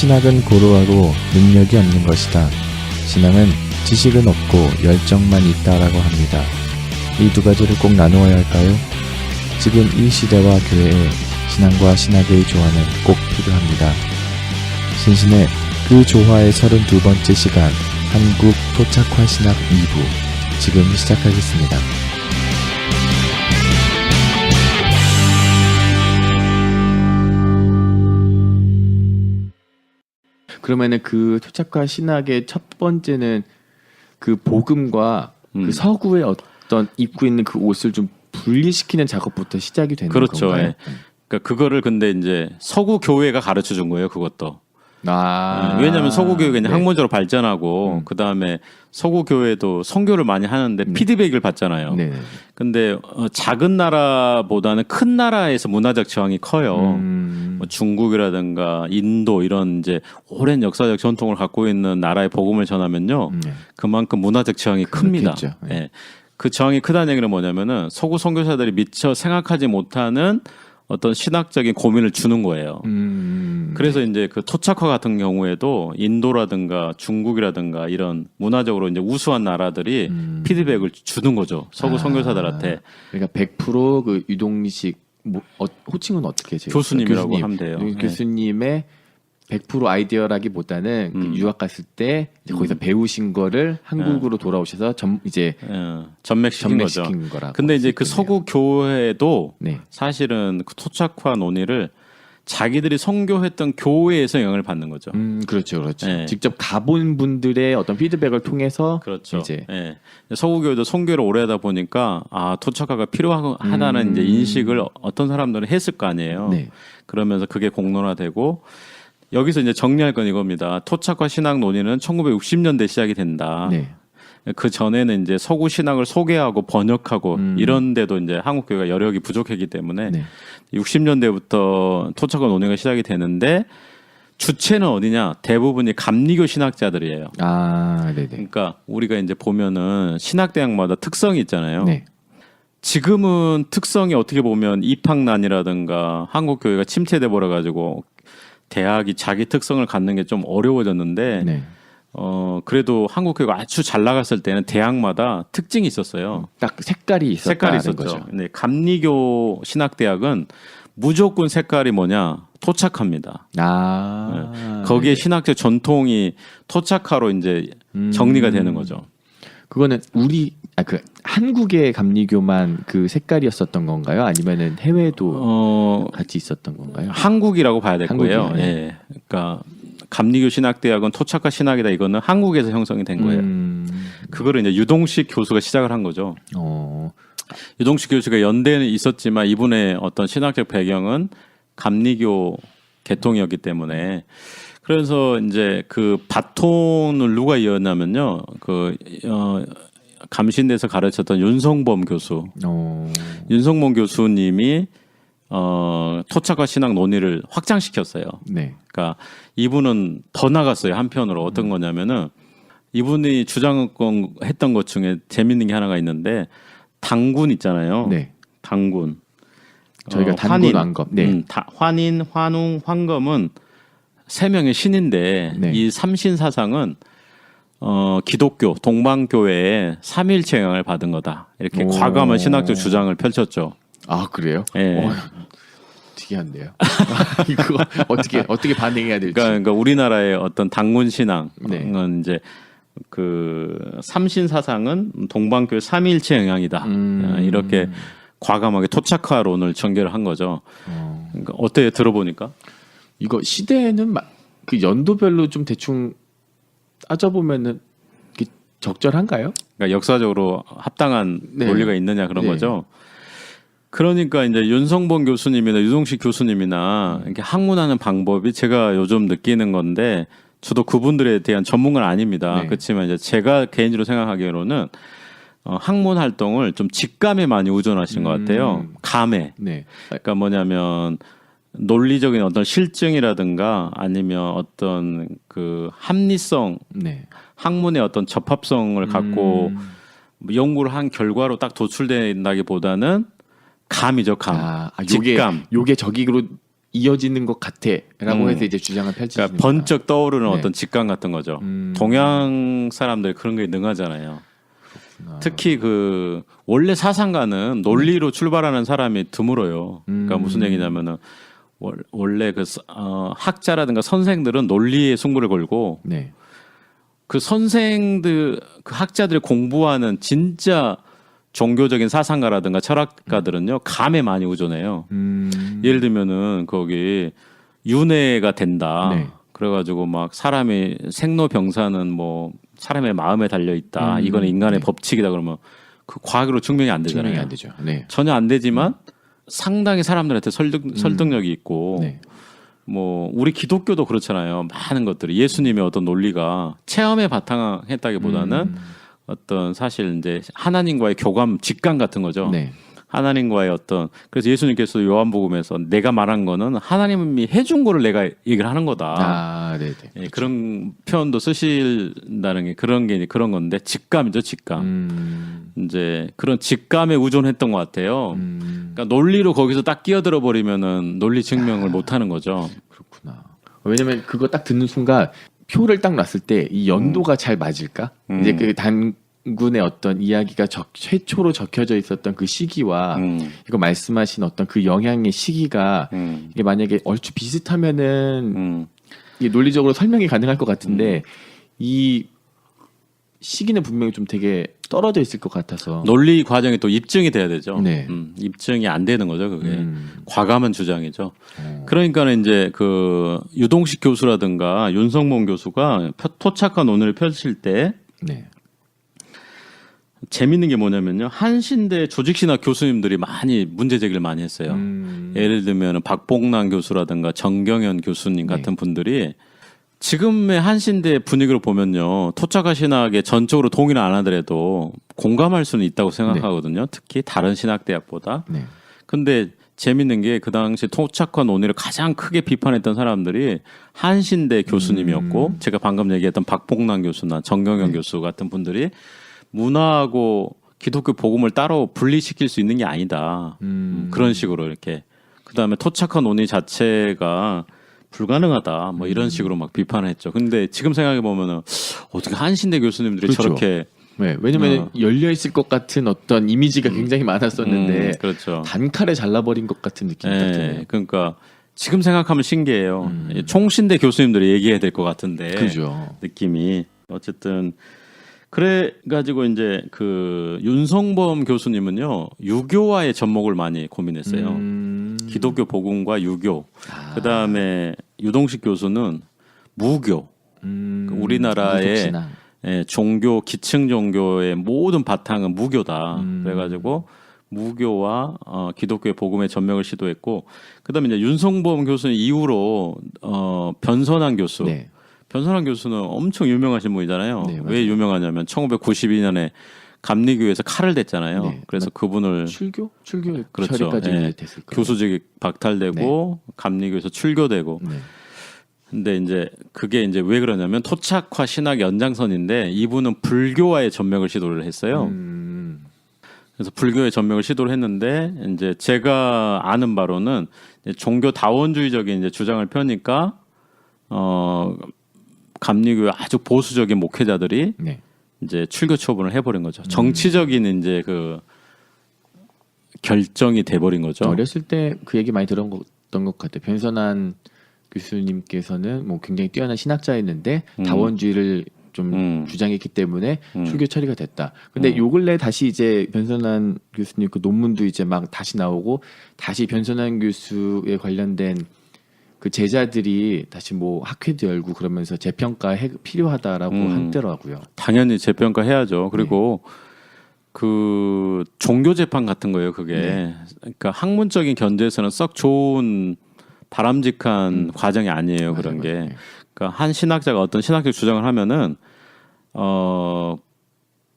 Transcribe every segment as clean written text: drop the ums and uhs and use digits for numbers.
신학은 고루하고 능력이 없는 것이다. 신앙은 지식은 없고 열정만 있다라고 합니다. 이 두 가지를 꼭 나누어야 할까요? 지금 이 시대와 교회에 신앙과 신학의 조화는 꼭 필요합니다. 신신의 그 조화의 32번째 시간 한국 토착화 신학 2부 지금 시작하겠습니다. 그러면은 그 토착화 신학의 첫 번째는 그 복음과 그 서구의 어떤 입고 있는 그 옷을 좀 분리시키는 작업부터 시작이 되는 그렇죠. 건가요? 예. 그러니까 그거를 근데 이제 서구 교회가 가르쳐 준 거예요. 그것도. 왜냐하면 서구 교회가 이제 네. 학문적으로 발전하고 그 다음에 서구 교회도 선교를 많이 하는데 피드백을 받잖아요. 네. 근데 작은 나라보다는 큰 나라에서 문화적 저항이 커요. 뭐 중국이라든가 인도 이런 이제 오랜 역사적 전통을 갖고 있는 나라의 복음을 전하면요, 그만큼 문화적 저항이 큽니다. 그렇겠죠. 네. 예. 그 저항이 크다는 얘기는 뭐냐면은 서구 선교사들이 미처 생각하지 못하는 어떤 신학적인 고민을 주는 거예요. 그래서 이제 그 토착화 같은 경우에도 인도라든가 중국이라든가 이런 문화적으로 이제 우수한 나라들이 피드백을 주는 거죠. 서구 선교사들한테. 그러니까 100%그 유동식 호칭은 어떻게 지어요? 교수님이라고 하면 돼요. 교수님의 100% 아이디어라기보다는 그 유학 갔을 때 이제 거기서 배우신 거를 한국으로 돌아오셔서 전맥시킨 거죠. 거라고. 근데 이제 그 서구 교회도 네. 사실은 그 토착화 논의를 자기들이 선교했던 교회에서 영향을 받는 거죠. 그렇죠. 네. 직접 가본 분들의 어떤 피드백을 통해서 그렇죠. 이제 예. 서구 교회도 선교를 오래 하다 보니까 토착화가 필요하다는 이제 인식을 어떤 사람들은 했을 거 아니에요. 네. 그러면서 그게 공론화되고 여기서 이제 정리할 건 이겁니다. 토착화 신학 논의는 1960년대 시작이 된다. 네. 그 전에는 이제 서구 신학을 소개하고 번역하고 이런 데도 이제 한국 교회가 여력이 부족했기 때문에 네. 60년대부터 토착화 논의가 시작이 되는데 주체는 어디냐? 대부분이 감리교 신학자들이에요. 네네. 그러니까 우리가 이제 보면은 신학대학마다 특성이 있잖아요. 네. 지금은 특성이 어떻게 보면 입학난이라든가 한국 교회가 침체돼 버려 가지고 대학이 자기 특성을 갖는 게 좀 어려워졌는데 네. 그래도 한국 교회가 아주 잘 나갔을 때는 대학마다 특징이 있었어요. 딱 색깔이 있었다는 거죠. 네, 감리교 신학대학은 무조건 색깔이 뭐냐? 토착화입니다. 거기에 신학적 전통이 토착화로 이제 정리가 되는 거죠. 그거는 그 한국의 감리교만 그 색깔이었었던 건가요? 아니면은 해외도 같이 있었던 건가요? 한국이라고 봐야 될 거예요. 한국이요? 예. 그러니까 감리교 신학대학은 토착화 신학이다. 이거는 한국에서 형성이 된 거예요. 그거를 이제 유동식 교수가 시작을 한 거죠. 유동식 교수가 연대는 있었지만 이분의 어떤 신학적 배경은 감리교 계통이었기 때문에 그래서 이제 그 바톤을 누가 이었냐면요. 감신대에서 가르쳤던 윤성범 교수. 윤성범 교수님이 토착화 신학 논의를 확장시켰어요. 네. 그러니까 이분은 더 나갔어요. 한편으로 어떤 거냐면은 이분이 주장했던 것 중에 재밌는 게 하나가 있는데 당군 있잖아요. 네. 당군. 저희가 단군 왕검. 네. 환인, 환웅, 황검은 세 명의 신인데 네. 이 삼신 사상은 기독교 동방교회의 삼일체 영향을 받은 거다. 이렇게 과감한 신학적 주장을 펼쳤죠. 그래요? 예. 특이한데요. 이거 어떻게 반응해야 될지. 그러니까 우리나라의 어떤 당군 신앙은 네. 이제 그 삼신 사상은 동방교회 삼일체 영향이다. 이렇게 과감하게 토착화론을 전개를 한 거죠. 그러니까 어때요? 들어보니까? 이거 시대에는 그 연도별로 좀 대충 따져보면은 적절한가요? 그러니까 역사적으로 합당한 네. 논리가 있느냐 그런 네. 거죠. 그러니까 이제 윤성범 교수님이나 유동식 교수님이나 이렇게 학문하는 방법이 제가 요즘 느끼는 건데 저도 그분들에 대한 전문가는 아닙니다. 네. 그렇지만 이제 제가 개인적으로 생각하기로는 학문 활동을 좀 직감에 많이 의존하신 것 같아요. 감에. 네. 그러니까 뭐냐면 논리적인 어떤 실증이라든가 아니면 어떤 그 합리성, 네. 학문의 어떤 접합성을 갖고 연구를 한 결과로 딱 도출된다기보다는 감이죠, 감. 직감. 요게 저기로 이어지는 것 같아라고 해서 이제 주장을 펼치시는 그러니까 번쩍 떠오르는 네. 어떤 직감 같은 거죠. 동양 사람들 그런 게 능하잖아요. 특히 그 원래 사상가는 논리로 출발하는 사람이 드물어요. 그러니까 무슨 얘기냐면은 원래 그 학자라든가 선생들은 논리에 승부를 걸고 네. 그 선생들 그 학자들이 공부하는 진짜 종교적인 사상가라든가 철학가들은요 감에 많이 의존해요. 예를 들면은 거기 윤회가 된다. 네. 그래가지고 막 사람이 생로병사는 뭐 사람의 마음에 달려 있다. 이거는 인간의 네. 법칙이다. 그러면 그 과학으로 증명이 안 되잖아요. 증명이 안 되죠. 네. 전혀 안 되지만 상당히 사람들한테 설득력이 있고 네. 뭐 우리 기독교도 그렇잖아요. 많은 것들이 예수님의 어떤 논리가 체험에 바탕했다기보다는 어떤 사실 이제 하나님과의 교감 직감 같은 거죠. 네. 하나님과의 어떤 그래서 예수님께서 요한복음에서 내가 말한 거는 하나님이 해준 거를 내가 얘기를 하는 거다. 아, 네, 네. 예, 그런 표현도 쓰신다는 게 그런 건데 직감이죠, 직감. 이제 그런 직감에 의존했던 것 같아요. 그러니까 논리로 거기서 딱 끼어들어 버리면은 논리 증명을 못 하는 거죠. 그렇구나. 왜냐면 그거 딱 듣는 순간 표를 딱 놨을 때 이 연도가 잘 맞을까? 이제 그 단군의 어떤 이야기가 최초로 적혀져 있었던 그 시기와 이거 말씀하신 어떤 그 영향의 시기가 이게 만약에 얼추 비슷하면은 이게 논리적으로 설명이 가능할 것 같은데 이 시기는 분명히 좀 되게 떨어져 있을 것 같아서 논리 과정이 또 입증이 돼야 되죠. 네. 입증이 안 되는 거죠, 그게. 과감한 주장이죠. 그러니까는 이제 그 유동식 교수라든가 윤성봉 교수가 토착한 논의를 펼칠 때 네. 재밌는 게 뭐냐면요. 한신대 조직신학 교수님들이 많이 문제 제기를 많이 했어요. 예를 들면 박봉남 교수라든가 정경현 교수님 같은 분들이 지금의 한신대 분위기를 보면요. 토착화 신학에 전적으로 동의를 안 하더라도 공감할 수는 있다고 생각하거든요. 특히 다른 신학대학보다. 네. 근데 재밌는 게 그 당시 토착화 논의를 가장 크게 비판했던 사람들이 한신대 교수님이었고 제가 방금 얘기했던 박봉남 교수나 정경현 교수 같은 분들이 문화하고 기독교 복음을 따로 분리시킬 수 있는 게 아니다. 그런 식으로 이렇게. 그다음에 토착화 논의 자체가 불가능하다. 뭐 이런 식으로 막 비판을 했죠. 근데 지금 생각해 보면은 어떻게 한신대 교수님들이 그렇죠. 저렇게 네, 왜냐면 열려 있을 것 같은 어떤 이미지가 굉장히 많았었는데 그렇죠. 단칼에 잘라버린 것 같은 느낌이 딱 드네요. 그러니까 지금 생각하면 신기해요. 총신대 교수님들이 얘기해야 될 것 같은데 그죠. 느낌이 어쨌든 그래 가지고 이제 그 윤성범 교수님은요 유교와의 접목을 많이 고민했어요. 기독교 복음과 유교. 그 다음에 유동식 교수는 무교. 우리나라의 종교 기층 종교의 모든 바탕은 무교다. 그래가지고 무교와 기독교의 복음의 접목을 시도했고, 그다음에 이제 윤성범 교수는 이후로 변선한 교수. 네. 변선한 교수는 엄청 유명하신 분이잖아요. 네, 왜 유명하냐면 1992년에 감리교에서 칼을 댔잖아요. 네. 그래서 그분을 출교 그렇죠. 처리까지 예. 됐을 거예요. 교수직이 박탈되고 감리교에서 출교되고. 네. 근데 이제 그게 이제 왜 그러냐면 토착화 신학 연장선인데 이분은 불교와의 전맥을 시도를 했어요. 그래서 불교의 전맥을 시도를 했는데 이제 제가 아는 바로는 이제 종교 다원주의적인 이제 주장을 펴니까 감리교의 아주 보수적인 목회자들이 네. 이제 출교 처분을 해버린 거죠. 정치적인 이제 그 결정이 돼버린 거죠. 어렸을 때 그 얘기 많이 들었던 것 같아요. 변선한 교수님께서는 뭐 굉장히 뛰어난 신학자였는데 다원주의를 좀 주장했기 때문에 출교 처리가 됐다. 근데 요 근래 다시 이제 변선한 교수님 그 논문도 이제 막 다시 나오고 다시 변선한 교수에 관련된 그 제자들이 다시 뭐 학회도 열고 그러면서 재평가 필요하다라고 하더라고요. 당연히 재평가 해야죠. 그리고 그 종교 재판 같은 거예요. 그게 네. 그러니까 학문적인 견제에서는 썩 좋은 바람직한 과정이 아니에요. 그런 게. 맞아요. 그러니까 한 신학자가 어떤 신학적 주장을 하면은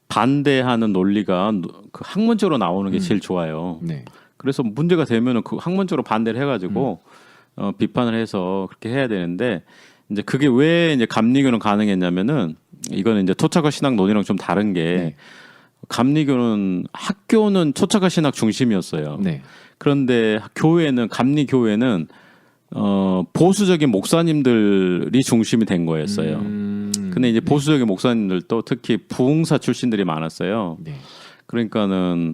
반대하는 논리가 그 학문적으로 나오는 게 제일 좋아요. 네. 그래서 문제가 되면은 그 학문적으로 반대를 해가지고 비판을 해서 그렇게 해야 되는데 이제 그게 왜 이제 감리교는 가능했냐면은 이거는 이제 토착화 신학 논의랑 좀 다른 게 네. 감리교는 학교는 토착화 신학 중심이었어요. 네. 그런데 교회는 감리교회는 보수적인 목사님들이 중심이 된 거였어요. 근데 이제 네. 보수적인 목사님들도 특히 부흥사 출신들이 많았어요. 네. 그러니까는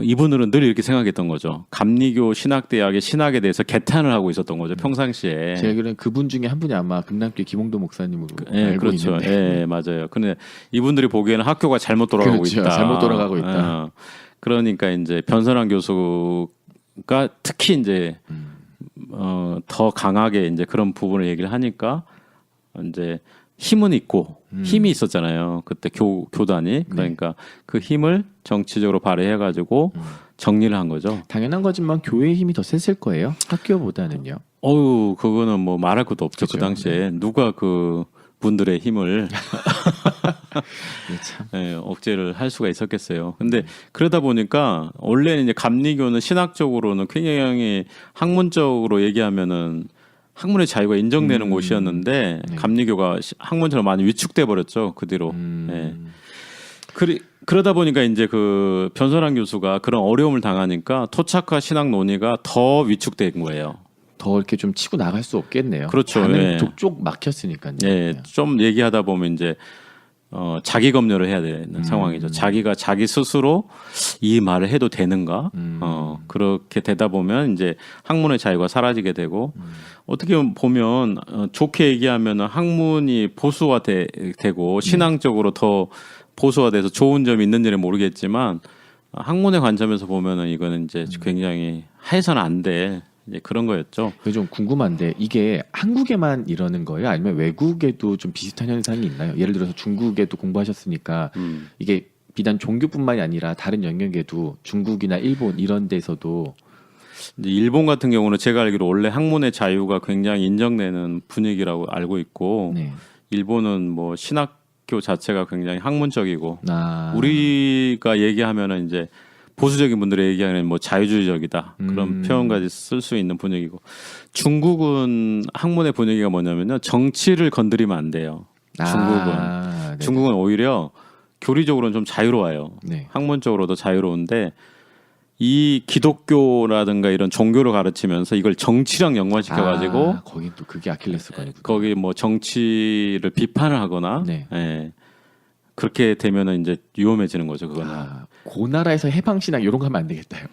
이분들은 늘 이렇게 생각했던 거죠. 감리교 신학대학의 신학에 대해서 개탄을 하고 있었던 거죠. 평상시에. 제가 알기로는 그분 중에 한 분이 아마 금남교 김홍도 목사님으로 예, 알고 그렇죠. 있는데. 예, 맞아요. 근데 이분들이 보기에는 학교가 잘못 돌아가고 그렇죠. 있다. 잘못 돌아가고 있다. 그러니까 이제 변선환 교수가 특히 이제 더 강하게 이제 그런 부분을 얘기를 하니까 이제 힘은 있고 힘이 있었잖아요. 그때 교단이 그러니까 그 힘을 정치적으로 발휘해가지고 정리를 한 거죠. 당연한 거지만 교회의 힘이 더 셌을 거예요. 학교보다는요. 어유 그거는 뭐 말할 것도 없죠. 그죠. 그 당시에 누가 그 분들의 힘을 참. 예, 억제를 할 수가 있었겠어요. 근데 그러다 보니까 원래는 이제 감리교는 신학적으로는 굉장히 학문적으로 얘기하면은 학문의 자유가 인정되는 곳이었는데 네. 감리교가 학문처럼 많이 위축돼 버렸죠. 그 뒤로. 예. 그러다 보니까 이제 그 변선환 교수가 그런 어려움을 당하니까 토착화 신학 논의가 더 위축된 거예요. 더 이렇게 좀 치고 나갈 수 없겠네요. 그렇죠. 반은 예. 족족 막혔으니까요. 예, 좀 얘기하다 보면 이제 자기 검열을 해야 되는 상황이죠. 자기가 자기 스스로 이 말을 해도 되는가? 그렇게 되다 보면 이제 학문의 자유가 사라지게 되고 어떻게 보면 좋게 얘기하면 학문이 보수화되고 신앙적으로 더 보수화돼서 좋은 점이 있는지는 모르겠지만 학문의 관점에서 보면은 이거는 이제 굉장히 해서는 안 돼. 이제 그런 거였죠. 그게 좀 궁금한데 이게 한국에만 이러는 거예요? 아니면 외국에도 좀 비슷한 현상이 있나요? 예를 들어서 중국에도 공부하셨으니까 이게 비단 종교뿐만이 아니라 다른 영역에도 중국이나 일본 이런 데서도 이제 일본 같은 경우는 제가 알기로 원래 학문의 자유가 굉장히 인정되는 분위기라고 알고 있고 네. 일본은 뭐 신학교 자체가 굉장히 학문적이고 아, 우리가 얘기하면은 이제 보수적인 분들이 얘기하는 뭐 자유주의적이다 그런 표현까지 쓸 수 있는 분위기고 중국은 학문의 분위기가 뭐냐면요 정치를 건드리면 안 돼요. 중국은 네. 중국은 오히려 교리적으로는 좀 자유로워요. 네. 학문적으로도 자유로운데 이 기독교라든가 이런 종교를 가르치면서 이걸 정치랑 연관시켜가지고 거긴 또 그게 아킬레스건이군요. 거기 뭐 정치를 비판을 하거나 네. 예, 그렇게 되면은 이제 위험해지는 거죠. 그거는 그 나라에서 해방신학 이런 거 하면 안 되겠다요.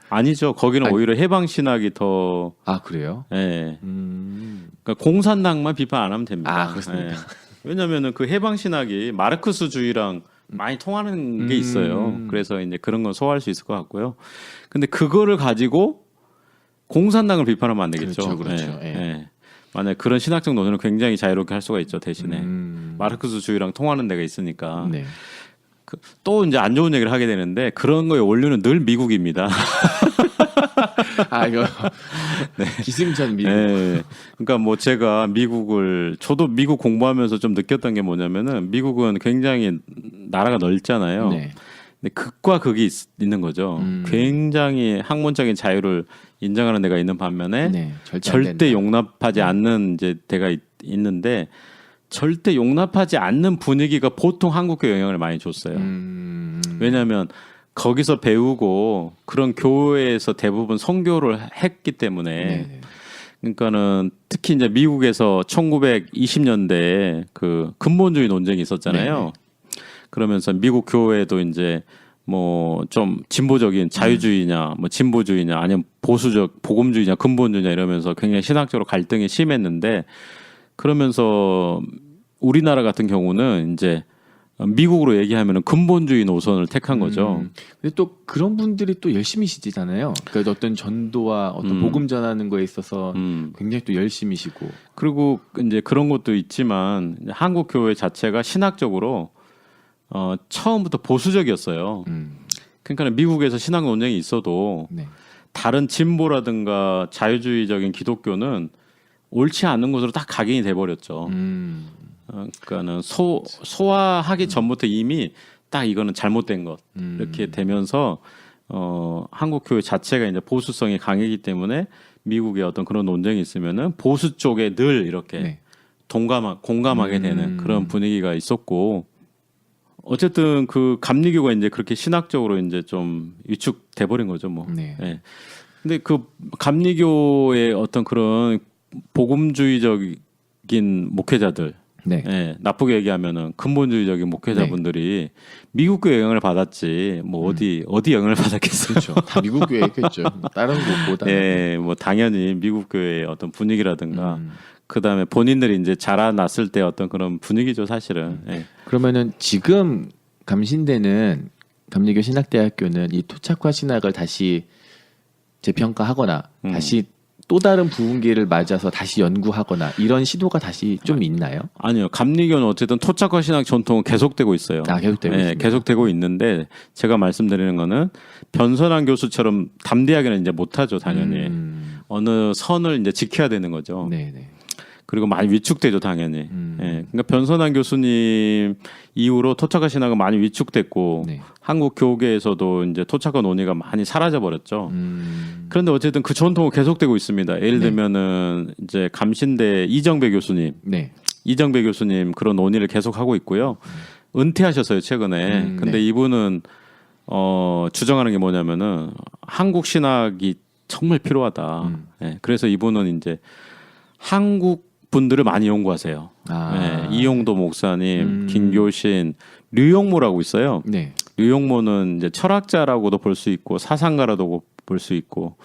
아니죠. 거기는 오히려 해방 신학이 더 그래요? 예. 그러니까 공산당만 비판 안 하면 됩니다. 그렇습니까? 예. 왜냐하면은 그 해방 신학이 마르크스주의랑 많이 통하는 게 있어요. 그래서 이제 그런 건 소화할 수 있을 것 같고요. 근데 그거를 가지고 공산당을 비판하면 안 되겠죠. 그렇죠. 예. 예. 만약 그런 신학적 논의는 굉장히 자유롭게 할 수가 있죠. 대신에 마르크스주의랑 통하는 데가 있으니까. 네. 또 이제 안 좋은 얘기를 하게 되는데 그런 거의 원료는 늘 미국입니다. 이거 기승전 미국. 네. 그러니까 뭐 제가 저도 미국 공부하면서 좀 느꼈던 게 뭐냐면은 미국은 굉장히 나라가 넓잖아요. 네. 근데 극과 극이 있는 거죠. 굉장히 학문적인 자유를 인정하는 데가 있는 반면에 네, 절대 용납하지 않는 이제 데가 있는데 절대 용납하지 않는 분위기가 보통 한국교회 영향을 많이 줬어요. 왜냐하면 거기서 배우고 그런 교회에서 대부분 선교를 했기 때문에 네네. 그러니까는 특히 이제 미국에서 1920년대에 그 근본주의 논쟁이 있었잖아요. 네네. 그러면서 미국 교회도 이제 뭐 좀 진보적인 자유주의냐 뭐 진보주의냐 아니면 보수적 복음주의냐 근본주의냐 이러면서 굉장히 신학적으로 갈등이 심했는데 그러면서 우리나라 같은 경우는 이제 미국으로 얘기하면은 근본주의 노선을 택한 거죠. 근데 또 그런 분들이 또 열심히시잖아요. 그러니까 어떤 전도와 어떤 복음 전하는 거에 있어서 굉장히 또 열심히시고. 그리고 이제 그런 것도 있지만 한국 교회 자체가 신학적으로 처음부터 보수적이었어요. 그러니까 미국에서 신학 논쟁이 있어도 네. 다른 진보라든가 자유주의적인 기독교는 옳지 않은 것으로 딱 각인이 돼 버렸죠. 그러니까는 소화하기 전부터 이미 딱 이거는 잘못된 것 이렇게 되면서 한국 교회 자체가 이제 보수성이 강하기 때문에 미국의 어떤 그런 논쟁이 있으면은 보수 쪽에 늘 이렇게 네. 공감하게 되는 그런 분위기가 있었고 어쨌든 그 감리교가 이제 그렇게 신학적으로 이제 좀 위축돼 버린 거죠, 뭐. 네. 예. 근데 그 감리교의 어떤 그런 복음주의적인 목회자들, 네. 예, 나쁘게 얘기하면은 근본주의적인 목회자분들이 미국 교회 영향을 받았지 뭐 어디 영향을 받았겠어요? 그렇죠. 다 미국 교회겠죠. 다른 곳보다. 예, 뭐 당연히 미국 교회의 어떤 분위기라든가 그 다음에 본인들이 이제 자라났을 때 어떤 그런 분위기죠, 사실은. 예. 그러면은 지금 감신대는 감리교 신학대학교는 이 토착화 신학을 다시 재평가하거나 다시 또 다른 부흥기를 맞아서 다시 연구하거나 이런 시도가 다시 좀 있나요? 아니요, 감리교는 어쨌든 토착화 신학 전통은 계속되고 있어요. 계속되고 예, 있습니다. 계속되고 있는데 제가 말씀드리는 거는 변선한 교수처럼 담대하게는 이제 못하죠, 당연히. 어느 선을 이제 지켜야 되는 거죠. 네네. 그리고 많이 위축되죠, 당연히. 예, 그러니까 변선한 교수님 이후로 토착화 신학은 많이 위축됐고 네. 한국 교계에서도 이제 토착화 논의가 많이 사라져 버렸죠. 그런데 어쨌든 그 전통은 계속되고 있습니다. 예를 들면은 이제 감신대 이정배 교수님, 네. 이정배 교수님 그런 논의를 계속 하고 있고요. 은퇴하셨어요, 최근에. 근데 네. 이분은 주장하는 게 뭐냐면은 한국 신학이 정말 필요하다. 예, 그래서 이분은 이제 한국 분들을 많이 연구하세요. 예, 이용도 목사님, 김교신, 류용모라고 있어요. 네. 류용모는 이제 철학자라고도 볼 수 있고 사상가라도 볼 수 있고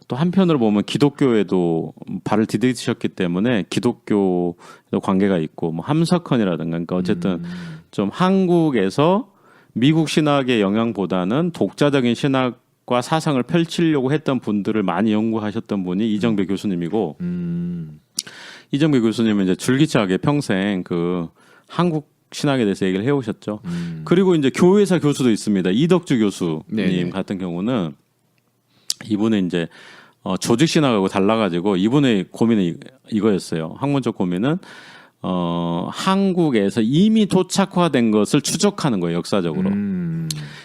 또 한편으로 보면 기독교에도 발을 디디셨기 때문에 기독교에도 관계가 있고 뭐 함석헌이라든가 그러니까 어쨌든 좀 한국에서 미국 신학의 영향보다는 독자적인 신학과 사상을 펼치려고 했던 분들을 많이 연구하셨던 분이 이정배 교수님이고 이정배 교수님은 이제 줄기차게 평생 그 한국 신학에 대해서 얘기를 해오셨죠. 그리고 이제 교회사 교수도 있습니다. 이덕주 교수님 네네. 같은 경우는 이분은 이제 조직 신학하고 달라가지고 이분의 고민은 이거였어요. 학문적 고민은 한국에서 이미 도착화된 것을 추적하는 거예요, 역사적으로.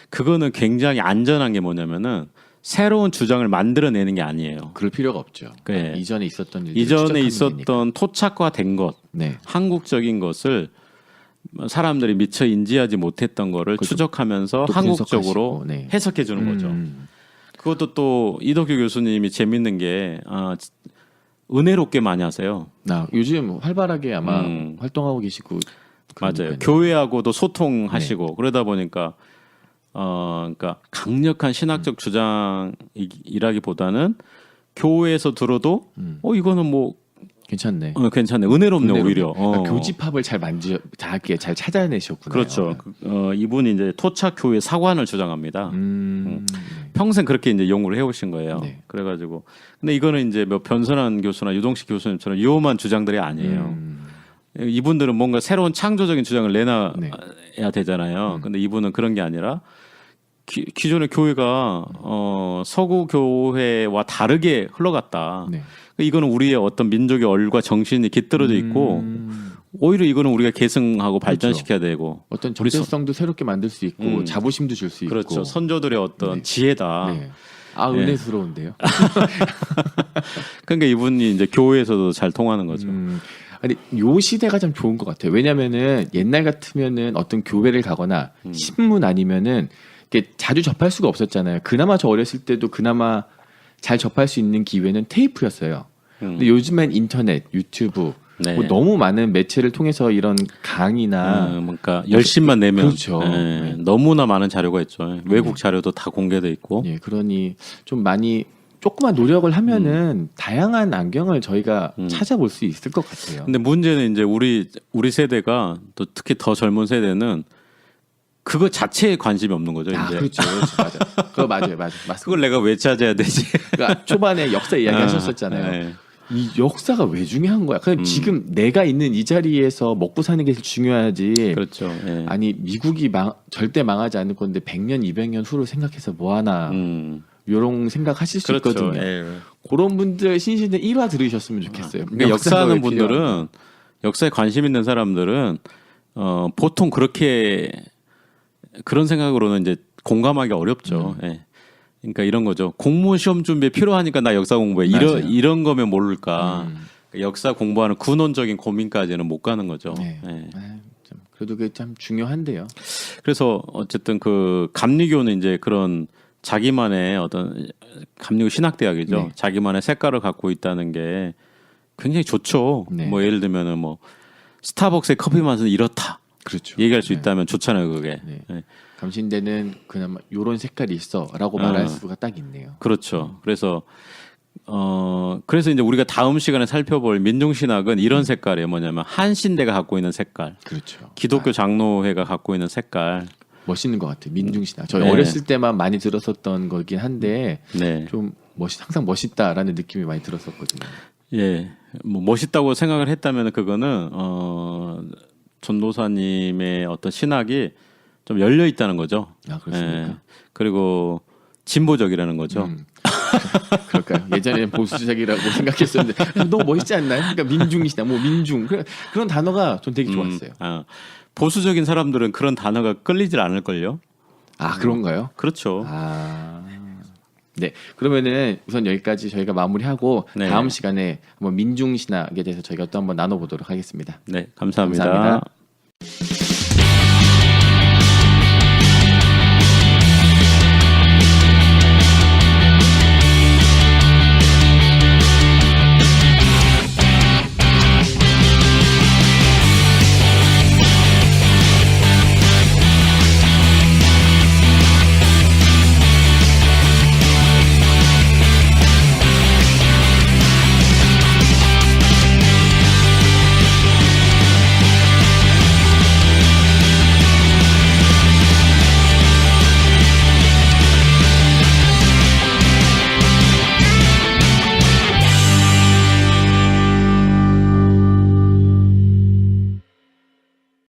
그거는 굉장히 안전한 게 뭐냐면은 새로운 주장을 만들어내는 게 아니에요. 그럴 필요가 없죠. 네. 이전에 있었던 일들 이전에 있었던 토착화된 것, 네. 한국적인 것을 사람들이 미처 인지하지 못했던 거를 그렇죠. 추적하면서 또 한국적으로 분석하시고, 네. 해석해 주는 거죠. 그것도 또 이덕규 교수님이 재밌는 게 은혜롭게 많이 하세요. 요즘 활발하게 아마 활동하고 계시고 맞아요. 그러니까요. 교회하고도 소통하시고 그러다 보니까 그러니까 강력한 신학적 주장이라기보다는 교회에서 들어도 이거는 뭐 괜찮네. 괜찮네. 은혜롭네 오히려. 그러니까 교집합을 잘 잘 찾아내셨구나. 그렇죠. 이분이 이제 토착 교회 사관을 주장합니다. 평생 그렇게 이제 연구를 해오신 거예요. 네. 그래가지고 근데 이거는 이제 뭐 변선한 교수나 유동식 교수님처럼 위험한 주장들이 아니에요. 이분들은 뭔가 새로운 창조적인 주장을 내놔야 네. 되잖아요. 근데 이분은 그런 게 아니라 기존의 교회가 서구 교회와 다르게 흘러갔다. 네. 이거는 우리의 어떤 민족의 얼과 정신이 깃들어져 있고 오히려 이거는 우리가 계승하고 발전시켜야 되고 어떤 정체성도 새롭게 만들 수 있고 자부심도 줄 수 있고 그렇죠. 선조들의 어떤 지혜다. 네. 은혜스러운데요. 그러니까 이분이 이제 교회에서도 잘 통하는 거죠. 아니 요 시대가 참 좋은 것 같아요. 왜냐면은 옛날 같으면은 어떤 교회를 가거나 신문 아니면은 이렇게 자주 접할 수가 없었잖아요. 그나마 저 어렸을 때도 그나마 잘 접할 수 있는 기회는 테이프였어요. 근데 요즘엔 인터넷, 유튜브 네. 뭐 너무 많은 매체를 통해서 이런 강의나 그러니까 열심만 내면 그렇죠. 네. 너무나 많은 자료가 있죠. 외국 자료도 다 공개돼 있고. 예, 그러니 좀 많이 조금만 노력을 하면은 다양한 안경을 저희가 찾아볼 수 있을 것 같아요. 근데 문제는 이제 우리 세대가 또 특히 더 젊은 세대는 그거 자체에 관심이 없는 거죠. 이제. 그렇죠. 맞아요. 그거 맞아요. 맞습니다. 그걸 내가 왜 찾아야 되지? 그러니까 초반에 역사 이야기 하셨었잖아요. 네. 이 역사가 왜 중요한 거야? 그냥 지금 내가 있는 이 자리에서 먹고 사는 게 중요하지. 그렇죠. 예. 아니 미국이 절대 망하지 않을 건데 100년, 200년 후를 생각해서 뭐 하나 이런 생각하실 수 그렇죠. 있거든요. 예. 그런 분들 신신의 1화 들으셨으면 좋겠어요. 그러니까 역사하는 분들은 역사에 관심 있는 사람들은 보통 그런 생각으로는 이제 공감하기 어렵죠. 예. 그러니까 이런 거죠. 공무원 시험 준비에 필요하니까 나 역사 공부해. 이런 거면 모를까. 역사 공부하는 근원적인 고민까지는 못 가는 거죠. 네. 예. 그래도 그게 참 중요한데요. 그래서 어쨌든 그 감리교는 이제 그런 자기만의 어떤 감리교 신학대학이죠. 네. 자기만의 색깔을 갖고 있다는 게 굉장히 좋죠. 네. 뭐 예를 들면은 뭐 스타벅스의 커피 맛은 이렇다. 그렇죠. 얘기할 수 네. 있다면 좋잖아요, 그게. 네. 네. 감신대는 그나마 요런 색깔이 있어라고 말할 수가 딱 있네요. 그렇죠. 그래서 그래서 이제 우리가 다음 시간에 살펴볼 민중신학은 이런 색깔이에요. 뭐냐면 한신대가 갖고 있는 색깔, 그렇죠. 기독교 장로회가 갖고 있는 색깔. 멋있는 것 같아요. 민중신학. 저희 네. 어렸을 때만 많이 들었었던 거긴 한데 네. 좀 항상 멋있다라는 느낌이 많이 들었었거든요. 예, 뭐 멋있다고 생각을 했다면 그거는 전도사님의 어떤 신학이 좀 열려 있다는 거죠. 아, 그렇습니까? 예, 그리고 진보적이라는 거죠. 그럴까요? 예전에는 보수적이라고 생각했었는데 너무 멋있지 않나요? 그러니까 민중이시다, 뭐 민중 그런 단어가 전 되게 좋았어요. 보수적인 사람들은 그런 단어가 끌리질 않을 걸요. 아, 그런가요? 그렇죠. 네, 그러면은 우선 여기까지 저희가 마무리하고 네. 다음 시간에 한번 민중신학에 대해서 저희가 또 한번 나눠보도록 하겠습니다. 네, 감사합니다. 감사합니다.